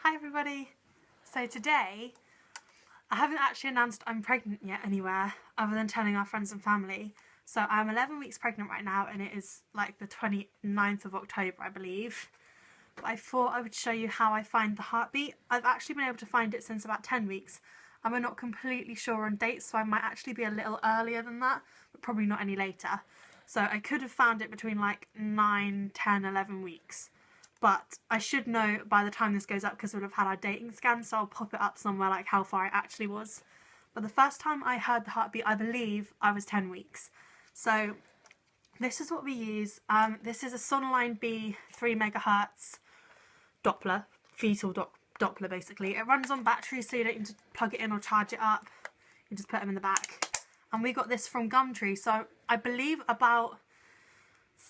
Hi everybody! So today, I haven't actually announced I'm pregnant yet anywhere other than telling our friends and family. So I'm 11 weeks pregnant right now and it is like the 29th of October I believe. But I thought I would show you how I find the heartbeat. I've actually been able to find it since about 10 weeks and we're not completely sure on dates, so I might actually be a little earlier than that, but probably not any later. So I could have found it between like 9, 10, 11 weeks. But I should know by the time this goes up because we'll have had our dating scan, so I'll pop it up somewhere like how far I actually was. But the first time I heard the heartbeat, I believe I was 10 weeks. So this is what we use. This is a Sonoline B 3 megahertz Doppler, fetal Doppler basically. It runs on batteries, so you don't need to plug it in or charge it up. You just put them in the back. And we got this from Gumtree, so I believe about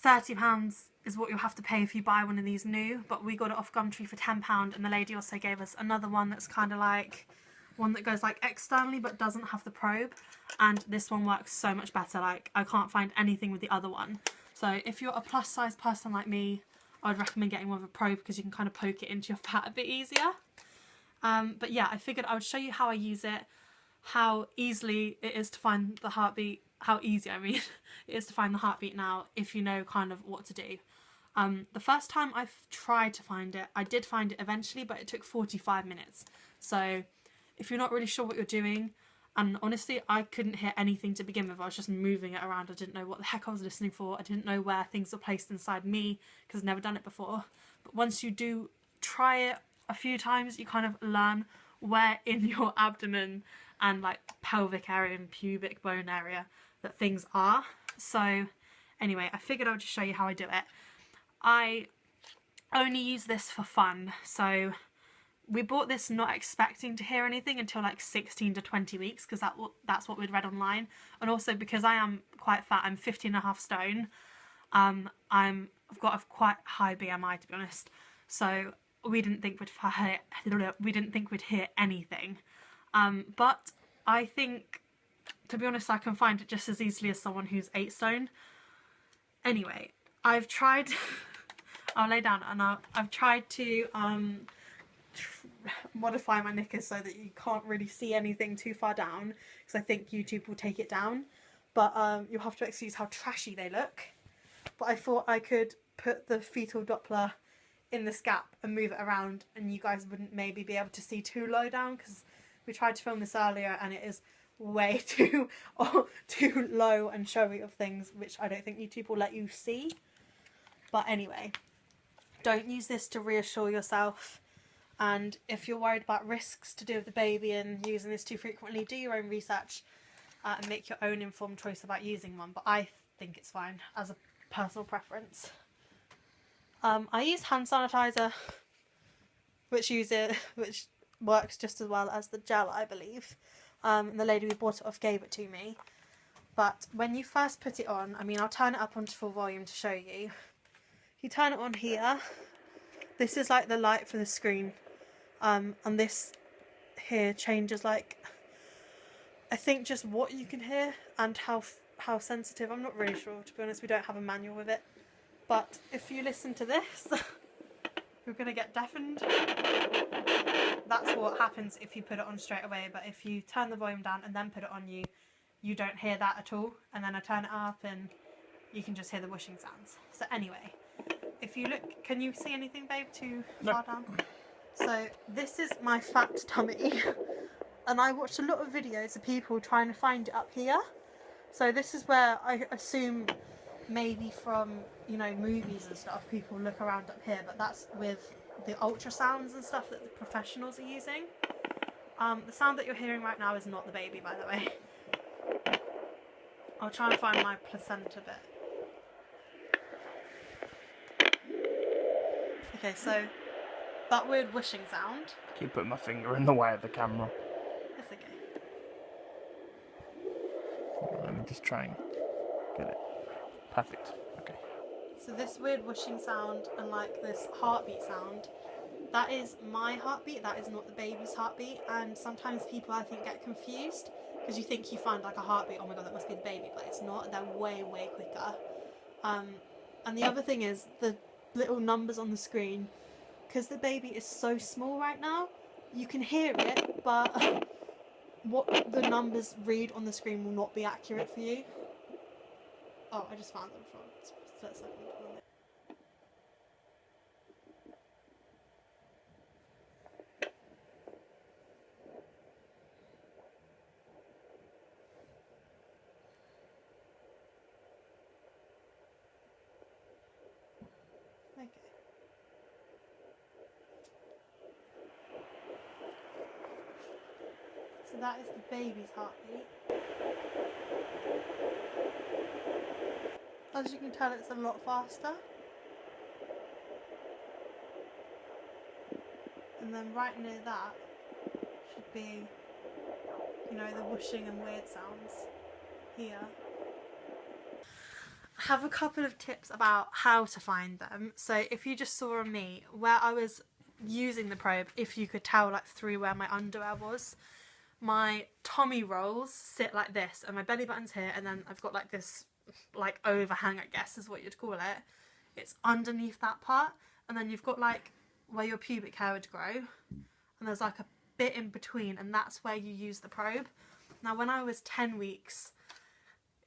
£30 is what you'll have to pay if you buy one of these new, but we got it off Gumtree for £10, and the lady also gave us another one that's kind of like one that goes like externally but doesn't have the probe, and this one works so much better. Like, I can't find anything with the other one. So if you're a plus size person like me, I would recommend getting one with a probe because you can kind of poke it into your fat a bit easier. But yeah, I figured I would show you how I use it, how easily it is to find the heartbeat, how easy I mean it is to find the heartbeat now if you know kind of what to do. The first time I tried to find it, I did find it eventually, but it took 45 minutes. So if you're not really sure what you're doing, and honestly I couldn't hear anything to begin with, I was just moving it around, I didn't know what the heck I was listening for, I didn't know where things were placed inside me because I've never done it before. But once you do try it a few times, you kind of learn where in your abdomen and like pelvic area and pubic bone area that things are. So anyway, I figured I would just show you how I do it. I only use this for fun, so we bought this not expecting to hear anything until like 16 to 20 weeks because that's what we'd read online, and also because I am quite fat, I'm 15.5 stone. I've got a quite high BMI to be honest, so we didn't think we'd hear anything. But I think, to be honest, I can find it just as easily as someone who's 8 stone. Anyway, I've tried I'll lay down and I've tried to modify my knickers so that you can't really see anything too far down because I think YouTube will take it down, but you'll have to excuse how trashy they look. But I thought I could put the fetal Doppler in this gap and move it around and you guys wouldn't maybe be able to see too low down because we tried to film this earlier and it is way too low and showy of things, which I don't think YouTube will let you see. But anyway, don't use this to reassure yourself, and if you're worried about risks to do with the baby and using this too frequently, do your own research and make your own informed choice about using one, but I think it's fine as a personal preference. I use hand sanitizer, which works just as well as the gel, I believe. The lady we bought it off gave it to me. But when you first put it on, I mean, I'll turn it up onto full volume to show you. You turn it on here, this is like the light for the screen, and this here changes like, I think just what you can hear and how sensitive. I'm not really sure, to be honest, we don't have a manual with it. But if you listen to this, you're going to get deafened. That's what happens if you put it on straight away, but if you turn the volume down and then put it on, you don't hear that at all. And then I turn it up and you can just hear the whooshing sounds. So anyway, if you look, can you see anything, babe, too far down? So this is my fat tummy, and I watched a lot of videos of people trying to find it up here. So this is where I assume maybe from, you know, movies and stuff, people look around up here, but that's with the ultrasounds and stuff that the professionals are using. The sound that you're hearing right now is not the baby, by the way. I'll try and find my placenta bit. Okay, so that weird whooshing sound. Keep putting my finger in the way of the camera. It's okay. Let me just try and get it. Perfect. Okay. So this weird whooshing sound and like this heartbeat sound, that is my heartbeat, that is not the baby's heartbeat. And sometimes people, I think, get confused because you think you find like a heartbeat, oh my god, that must be the baby, but it's not. They're way quicker. And the other thing is the little numbers on the screen because the baby is so small right now, you can hear it, but what the numbers read on the screen will not be accurate for you. Oh, I just found them for a split second. Okay. So that is the baby's heartbeat. As you can tell, it's a lot faster. And then right near that should be, you know, the whooshing and weird sounds here. I have a couple of tips about how to find them. So if you just saw on me, where I was using the probe, if you could tell like through where my underwear was, my tummy rolls sit like this and my belly button's here, and then I've got like this like overhang, I guess is what you'd call it. It's underneath that part, and then you've got like where your pubic hair would grow, and there's like a bit in between, and that's where you use the probe. Now when I was 10 weeks,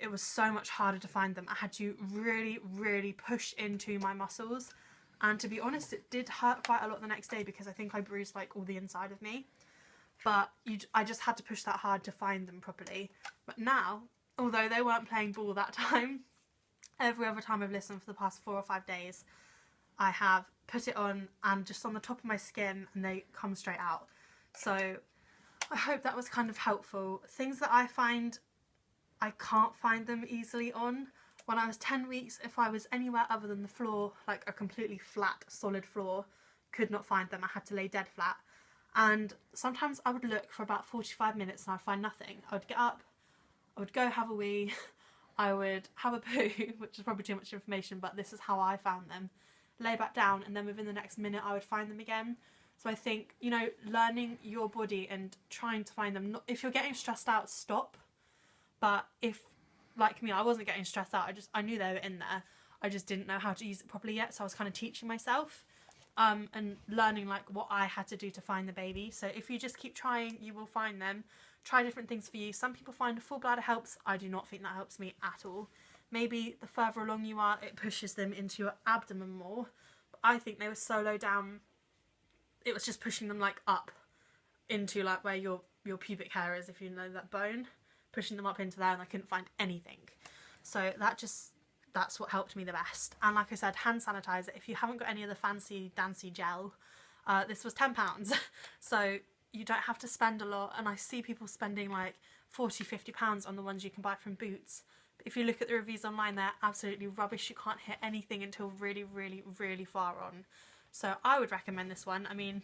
it was so much harder to find them. I had to really push into my muscles, and to be honest, it did hurt quite a lot the next day because I think I bruised like all the inside of me. But I just had to push that hard to find them properly. But now, although they weren't playing ball that time, every other time I've listened for the past 4 or 5 days, I have put it on and just on the top of my skin, and they come straight out. So I hope that was kind of helpful. Things that I find I can't find them easily on. When I was 10 weeks, if I was anywhere other than the floor, like a completely flat, solid floor, could not find them. I had to lay dead flat. And sometimes I would look for about 45 minutes and I'd find nothing. I would get up, I would go have a wee, I would have a poo, which is probably too much information, but this is how I found them. Lay back down, and then within the next minute I would find them again. So I think, you know, learning your body and trying to find them, if you're getting stressed out, stop. But if, like me, I wasn't getting stressed out, I knew they were in there. I just didn't know how to use it properly yet, so I was kind of teaching myself. And learning like what I had to do to find the baby. So if you just keep trying, you will find them. Try different things for you. Some people find a full bladder helps. I do not think that helps me at all. Maybe the further along you are, it pushes them into your abdomen more. But I think they were so low down, it was just pushing them like up into like where your pubic hair is, if you know that bone. Pushing them up into there, and I couldn't find anything. So that's what helped me the best. And like I said, hand sanitizer. If you haven't got any of the fancy dancy gel, this was £10. So you don't have to spend a lot. And I see people spending like £40–50 on the ones you can buy from Boots. But if you look at the reviews online, they're absolutely rubbish. You can't hit anything until really far on. So I would recommend this one. I mean,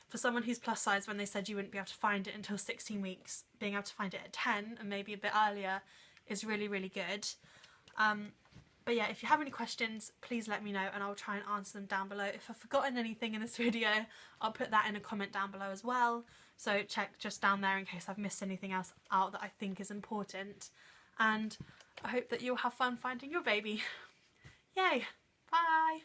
for someone who's plus size, when they said you wouldn't be able to find it until 16 weeks, being able to find it at 10 and maybe a bit earlier is really good. But yeah, if you have any questions, please let me know and I'll try and answer them down below. If I've forgotten anything in this video, I'll put that in a comment down below as well. So check just down there in case I've missed anything else out that I think is important. And I hope that you'll have fun finding your baby. Yay! Bye!